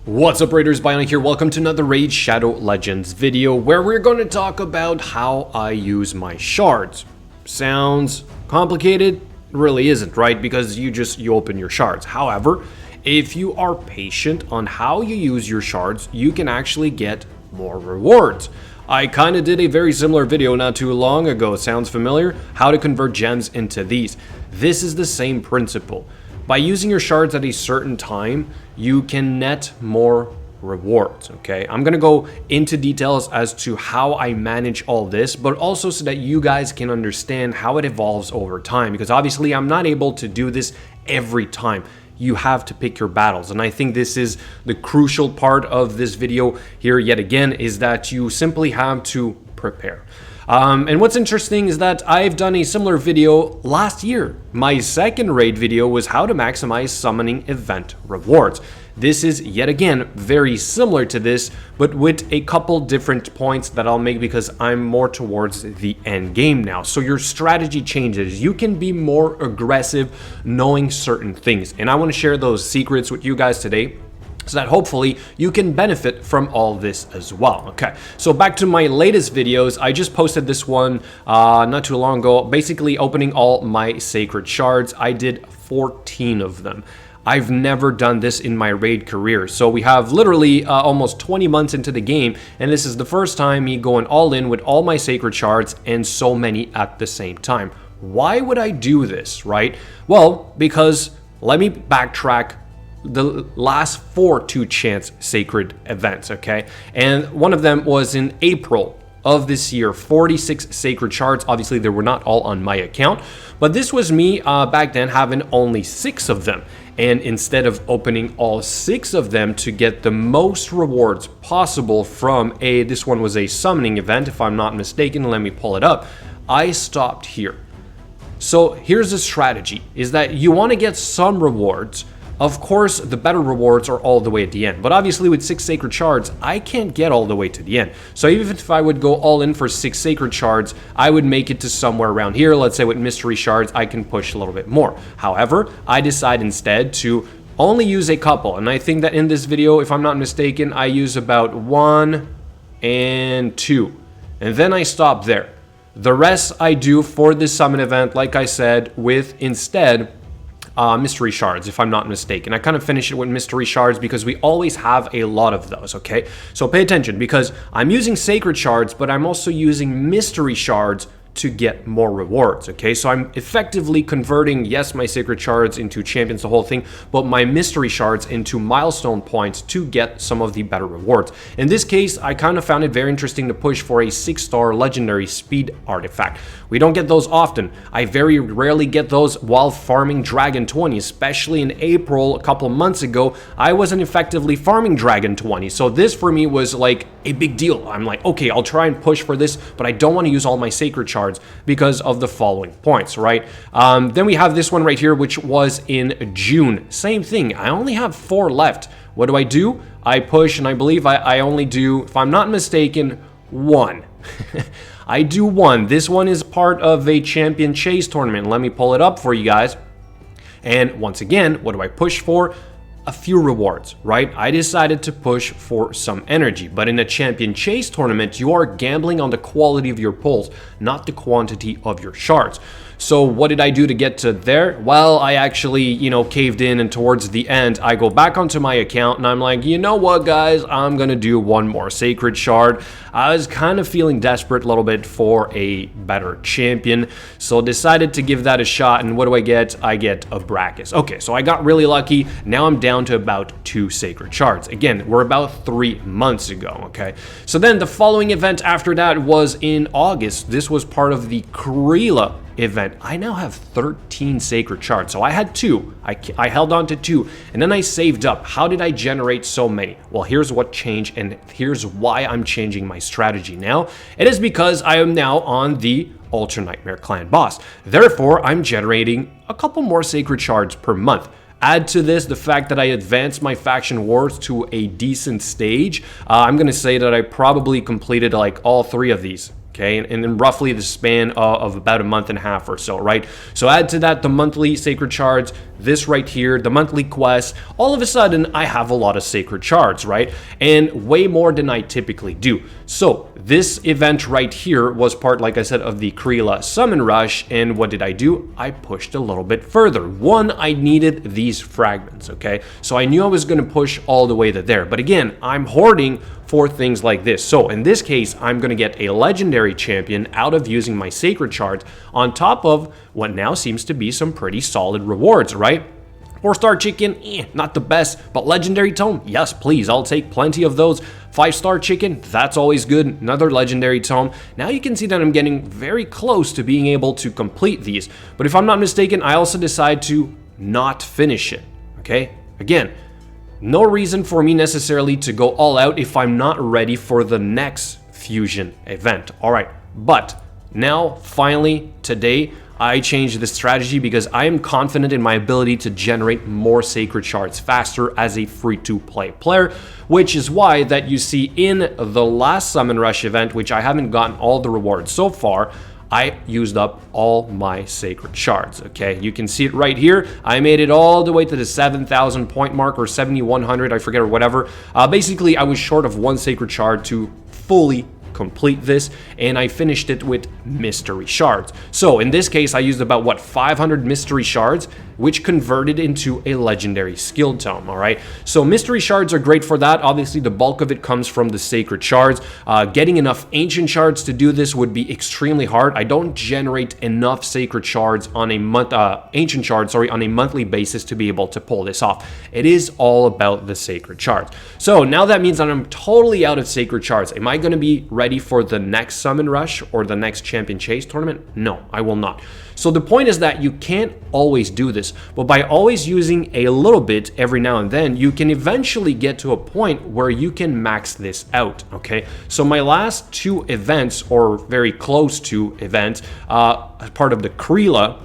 What's up, Raiders? Bionic here. Welcome to another Raid Shadow Legends video where we're going to talk about how I use my shards. Sounds complicated? It really isn't, right? Because you open your shards. However, if you are patient on how you use your shards, you can actually get more rewards. I kind of did a very similar video not too long ago. Sounds familiar? How to convert gems into these. This is the same principle. By using your shards at a certain time, you can net more rewards, okay? I'm gonna go into details as to how I manage all this, but also so that you guys can understand how it evolves over time, because obviously I'm not able to do this every time. You have to pick your battles, and I think this is the crucial part of this video here yet again, is that you simply have to prepare. And what's interesting is that I've done a similar video last year. My second raid video was how to maximize summoning event rewards. This is yet again very similar to this, but with a couple different points that I'll make because I'm more towards the end game now. So your strategy changes. You can be more aggressive knowing certain things. And I want to share those secrets with you guys today, so that hopefully you can benefit from all this as well. Okay, so back to my latest videos. I just posted this one not too long ago, basically opening all my sacred shards. I did 14 of them. I've never done this in my raid career. So we have literally almost 20 months into the game, and this is the first time me going all in with all my sacred shards and so many at the same time. Why would I do this, right? Well, because let me backtrack the last 4 2-chance sacred events, okay? And one of them was in April of this year, 46 sacred shards. Obviously, they were not all on my account, but this was me back then having only 6 of them. And instead of opening all 6 of them to get the most rewards possible from this one was a summoning event, if I'm not mistaken, let me pull it up, I stopped here. So here's the strategy, is that you want to get some rewards. Of course, the better rewards are all the way at the end, but obviously with 6 sacred shards, I can't get all the way to the end. So even if I would go all in for 6 sacred shards, I would make it to somewhere around here. Let's say with mystery shards, I can push a little bit more. However, I decide instead to only use a couple, and I think that in this video, if I'm not mistaken, I use about 1 and 2, and then I stop there. The rest I do for this summon event, like I said, with instead mystery shards, if I'm not mistaken. I kind of finish it with mystery shards because we always have a lot of those, okay? So pay attention, because I'm using sacred shards, but I'm also using mystery shards to get more rewards, okay? So I'm effectively converting, yes, my sacred shards into champions, the whole thing, but my mystery shards into milestone points to get some of the better rewards. In this case, I kind of found it very interesting to push for a 6-star legendary speed artifact. We don't get those often. I very rarely get those while farming Dragon 20, especially in April, a couple of months ago, I wasn't effectively farming Dragon 20. So this for me was like a big deal. I'm like, okay, I'll try and push for this, but I don't want to use all my sacred shards because of the following points, right? Then we have this one right here, which was in June. Same thing. I only have 4 left. What do? I push, and I believe I only do, if I'm not mistaken, 1. I do 1. This one is part of a champion chase tournament. Let me pull it up for you guys. And once again, what do I push for? A few rewards, right? I decided to push for some energy, but in a champion chase tournament, you are gambling on the quality of your pulls, not the quantity of your shards. So what did I do to get to there? Well, I actually, caved in, and towards the end, I go back onto my account and I'm like, you know what, guys, I'm gonna do 1 more sacred shard. I was kind of feeling desperate a little bit for a better champion, so decided to give that a shot. And what do I get? I get a Brachus. Okay, so I got really lucky. Now I'm down to about 2 sacred shards. Again, we're about 3 months ago, okay? So then the following event after that was in August. This was part of the Krila event. I now have 13 sacred shards. So I had 2. I held on to 2, and then I saved up. How did I generate so many? Well, here's what changed, and here's why I'm changing my strategy now. It is because I am now on the Ultra Nightmare Clan boss. Therefore, I'm generating a couple more sacred shards per month. Add to this the fact that I advanced my faction wars to a decent stage. I'm gonna say that I probably completed like all 3 of these. Okay, and in roughly the span of about a month and a half or so, right? So add to that the monthly sacred shards, this right here, the monthly quest. All of a sudden, I have a lot of sacred shards, right? And way more than I typically do. So this event right here was part, like I said, of the Krila Summon Rush. And what did I do? I pushed a little bit further. One, I needed these fragments, okay? So I knew I was going to push all the way to there. But again, I'm hoarding for things like this. So in this case, I'm going to get a legendary champion out of using my sacred shards on top of what now seems to be some pretty solid rewards, right? 4-star chicken, not the best, but legendary tome, yes, please, I'll take plenty of those. 5-star chicken, that's always good, another legendary tome. Now you can see that I'm getting very close to being able to complete these, but if I'm not mistaken, I also decide to not finish it, okay? Again, no reason for me necessarily to go all out if I'm not ready for the next fusion event. All right, but now finally today I changed the strategy because I am confident in my ability to generate more sacred shards faster as a free-to-play player, which is why that you see in the last Summon Rush event, which I haven't gotten all the rewards so far, I used up all my sacred shards, okay? You can see it right here. I made it all the way to the 7,000 point mark or 7,100, I forget, or whatever. Basically, I was short of one sacred shard to fully complete this, and I finished it with mystery shards. So in this case, I used about, what, 500 mystery shards, which converted into a legendary skill tome, all right? So mystery shards are great for that. Obviously, the bulk of it comes from the sacred shards. Getting enough ancient shards to do this would be extremely hard. I don't generate enough sacred shards on a ancient shards, sorry, on a monthly basis to be able to pull this off. It is all about the sacred shards. So now that means that I'm totally out of sacred shards. Am I going to be ready for the next Summon Rush or the next Champion Chase tournament? No, I will not. So the point is that you can't always do this, but by always using a little bit every now and then, you can eventually get to a point where you can max this out, okay? So my last two events, or very close to events, part of the Krila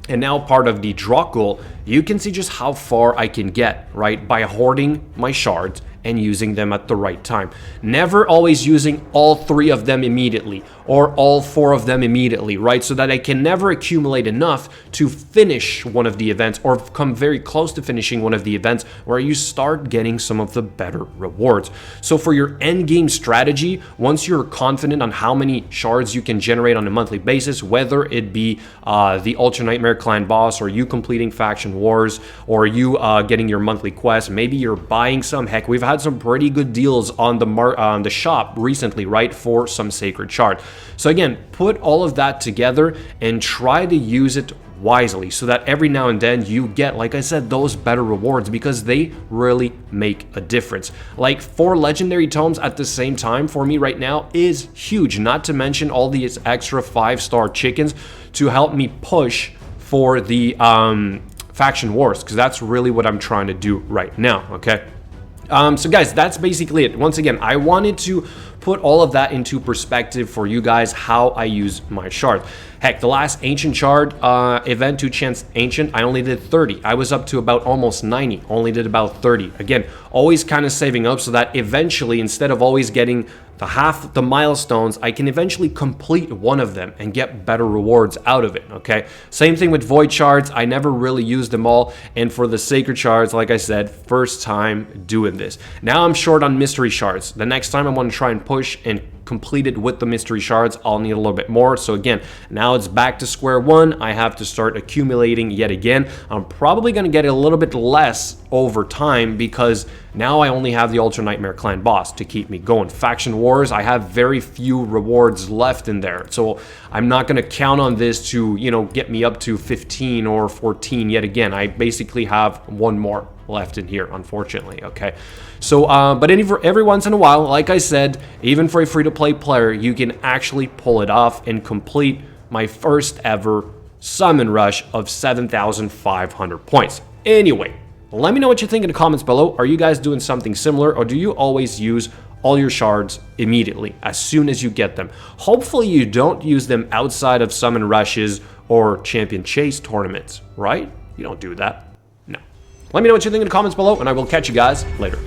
and now part of the Dracul, you can see just how far I can get, right? By hoarding my shards and using them at the right time. Never always using all 3 of them immediately or all 4 of them immediately, right? So that I can never accumulate enough to finish one of the events or come very close to finishing one of the events where you start getting some of the better rewards. So for your end game strategy, once you're confident on how many shards you can generate on a monthly basis, whether it be the Ultra Nightmare Clan boss or you completing faction wars or you getting your monthly quest, maybe you're buying some, heck, we've had some pretty good deals on the shop recently, right, for some sacred shard. So again, put all of that together and try to use it wisely so that every now and then you get, like I said, those better rewards because they really make a difference. Like 4 legendary tomes at the same time for me right now is huge, not to mention all these extra 5-star chickens to help me push for the faction wars, because that's really what I'm trying to do right now, okay? So guys, that's basically it. Once again, I wanted to put all of that into perspective for you guys, how I use my shard. Heck, the last Ancient Shard event, 2 chance Ancient, I only did 30. I was up to about almost 90, only did about 30. Again, always kind of saving up so that eventually, instead of always getting the half the milestones, I can eventually complete one of them and get better rewards out of it, okay? Same thing with Void Shards. I never really used them all. And for the Sacred Shards, like I said, first time doing this. Now I'm short on Mystery Shards. The next time I want to try and push and complete it with the Mystery Shards, I'll need a little bit more. So again, now it's back to square one. I have to start accumulating yet again. I'm probably going to get a little bit less over time because now I only have the Ultra Nightmare Clan boss to keep me going. Faction Wars, I have very few rewards left in there. So I'm not going to count on this to, you know, get me up to 15 or 14 yet again. I basically have one more left in here, unfortunately, okay? So, but every once in a while, like I said, even for a free-to-play player, you can actually pull it off and complete my first ever Summon Rush of 7,500 points. Anyway, let me know what you think in the comments below. Are you guys doing something similar, or do you always use all your shards immediately, as soon as you get them? Hopefully you don't use them outside of Summon Rushes or Champion Chase tournaments, right? You don't do that. No. Let me know what you think in the comments below, and I will catch you guys later.